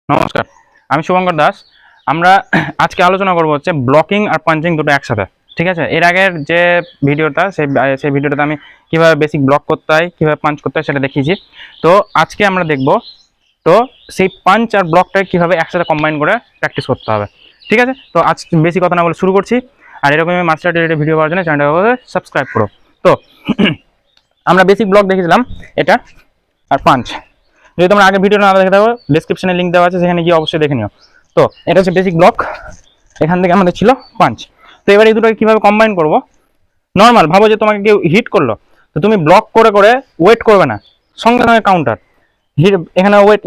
নমস্কার, আমি শুভঙ্কর দাস। আমরা আজকে আলোচনা করব হচ্ছে ব্লকিং আর পাঞ্চিং দুটো একসাথে। ঠিক আছে, এর আগের যে ভিডিওটা সেই ভিডিওটাতে আমি কিভাবে বেসিক ব্লক করতে হয়, কিভাবে পাঞ্চ করতে হয় সেটা দেখিয়েছি। তো আজকে আমরা দেখব তো সেই পাঞ্চ আর ব্লকটা কিভাবে একসাথে কম্বাইন করে প্র্যাকটিস করতে হবে। ঠিক আছে, তো আজ বেশি কথা না বলে শুরু করছি। আর এরকমই মাস্টার রিলেটেড ভিডিও পাওয়ার জন্য চ্যানেলটা সাবস্ক্রাইব করো। তো আমরা বেসিক ব্লক দেখেছিলাম, এটা আর পাঞ্চ। যদি তোমরা আগের ভিডিও না দেখে থাকো, ডেসক্রিপশনে লিঙ্ক দেওয়া আছে, সেখানে গিয়ে অবশ্যই দেখে নিও। তো এটা হচ্ছে বেসিক ব্লক, এখান থেকে আমাদের ছিল পাঞ্চ। তো এবার এই দুটোকে কীভাবে কম্বাইন করবো? নর্মাল ভাবো যে তোমাকে কেউ হিট করলো, তো তুমি ব্লক করে করে ওয়েট করবে না, সঙ্গে সঙ্গে কাউন্টার হিট। এখানে ওয়েট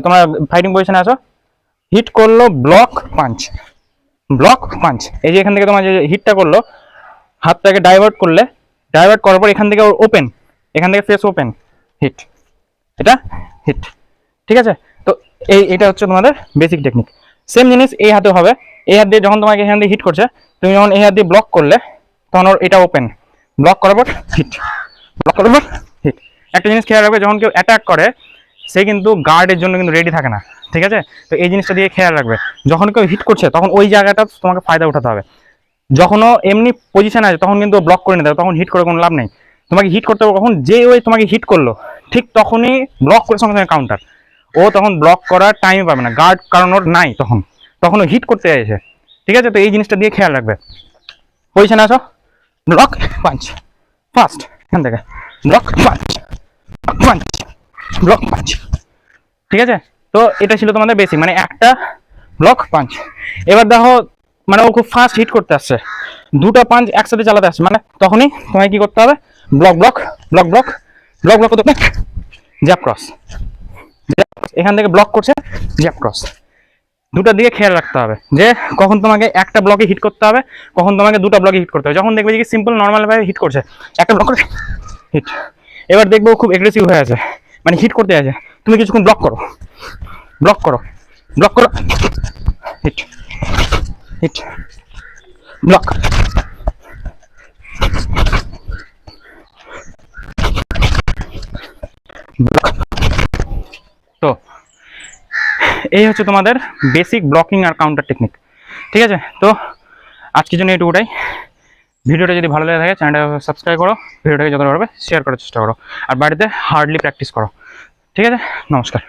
তোমরা ফাইটিং পজিশনে আছো, হিট করলো, ব্লক পাঞ্চ, ব্লক পাঞ্চ। এই যে এখান থেকে তোমার যে হিটটা করলো, হাতটাকে ডাইভার্ট করলে, ডাইভার্ট করার পর এখান থেকে ওপেন, এখান থেকে ফেস ওপেন, হিট, এটা হিট। ঠিক আছে, তো এটা হচ্ছে তোমাদের বেসিক টেকনিক। সেম জিনিস এই হাতে হবে। এই হাত দিয়ে যখন তোমাকে এখান দিয়ে হিট করছে, তুমি যখন এই হাত দিয়ে ব্লক করলে, তখন ওর এটা ওপেন, ব্লক করার পর হিট, ব্লক করার পর হিট। একটা জিনিস খেয়াল রাখবে, যখন কেউ অ্যাটাক করে সে কিন্তু গার্ডের জন্য কিন্তু রেডি থাকে না। ঠিক আছে, তো এই জিনিসটা দিয়ে খেয়াল রাখবে, যখন কেউ হিট করছে তখন ওই জায়গাটা তোমাকে ফায়দা উঠাতে হবে। যখনও এমনি পজিশন আছে তখন কিন্তু ব্লক করে নিতে হবে, তখন হিট করে কোনো লাভ নেই। তোমাকে হিট করতে হবে কখন, যে ওই তোমাকে হিট করলো ঠিক তখনই ব্লক করে সঙ্গে সঙ্গে কাউন্টার। ও তখন ব্লক করার টাইম পাবে না, গার্ড কারণ ওর নাই, তখন ও হিট করতে চাইছে। ঠিক আছে, তো এই জিনিসটা দিয়ে খেয়াল রাখবে। পজিশনে আসো, ব্লক পাঞ্চ, ফার্স্ট এখান থেকে block punch, punch, block punch. ঠিক আছে, তো এটা ছিল তোমাদের বেসিক, মানে একটা ব্লক পাঞ্চ। এবার দেখো, মানে ও খুব ফাস্ট হিট করতে আসছে, দুটো পাঞ্চ একসাথে চালাতে আসছে, মানে তখনই তোমায় কি করতে হবে, block block block block block block করতে, জ্যাপ ক্রস, এখান থেকে ব্লক করছে, জ্যাপ ক্রস। দুটার দিকে খেয়াল রাখতে হবে যে কখন তোমাকে একটা ব্লকে হিট করতে হবে, কখন তোমাকে দুটো ব্লকে হিট করতে হবে। যখন দেখবে যে সিম্পল নর্মাল ভাবে হিট করছে, একটা ব্লক করে হিট। এবার দেখবো খুব এগ্রেসিভ হয়ে আছে, মানে হিট করতে আছে, তুমি কিছুক্ষণ ব্লক করো, ব্লক করো, ব্লক করো, হিট, হিট, ব্লক, ব্লক। তো এই হচ্ছে তোমাদের বেসিক ব্লকিং আর কাউন্টার টেকনিক। ঠিক আছে, তো আজকের জন্য এটুকুটাই। ভিডিওটা যদি ভালো লেগে থাকে চ্যানেলটা সাবস্ক্রাইব করো, ভিডিওটাকে যতটা পারবে শেয়ার করার চেষ্টা করো, আর বাড়িতে হার্ডলি প্র্যাকটিস করো। ঠিক আছে, নমস্কার।